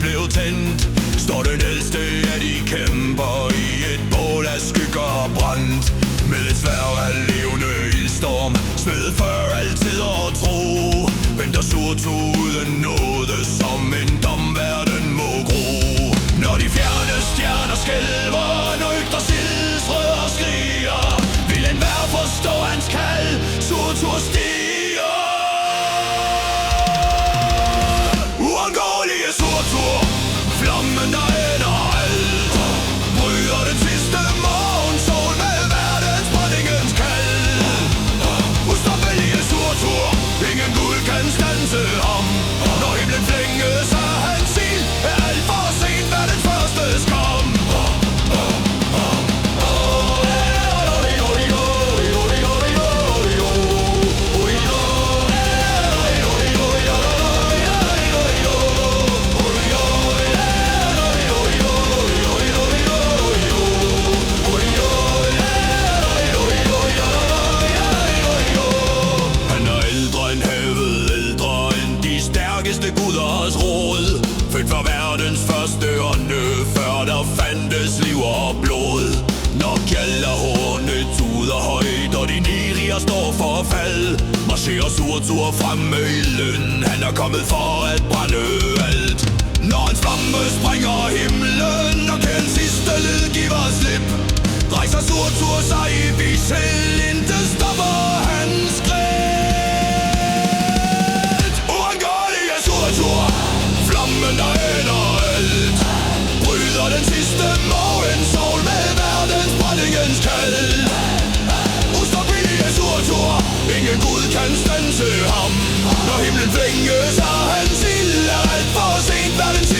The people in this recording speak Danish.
blev tændt, står den ældste af de kæmper i et bål af skygger og brændt. Med et sværd af levende ildstorm, smed før altid og tro, venter Surtur uden nåde, som en domverden må gro. Når de fjerne stjerner skælver, nøgter sildsrødder skriger, vil enhver forstå hans kald, Surtur stiger. Uundgåelige Surtur, flammen der ender alt, bryder den sidste morgensol med verdensbrændingens kald. Ustoppelige Surtur, ingen gud kan standse ham. Når himlen flænges af hans ild, er alt for sent verdens første skam. Guders råd, født for verdens første ånde, før der fandtes liv og blod. Når kjallerhornet tuder højt, og de niriger står for fald, marcherer Surtur frem med ilden. Han er kommet for at brænde alt. Når en flamme springer himlen, og kan sidste led giver slip, rejser Surtur sig i vished, intet stopper hans greb. Flammen der ender alt, bryder den sidste morgensol med verdensbrændingens kald. Ustoppelige Surtur, ingen gud kan standse ham. Når himlen flænges af hans ild, er alt for sent verdens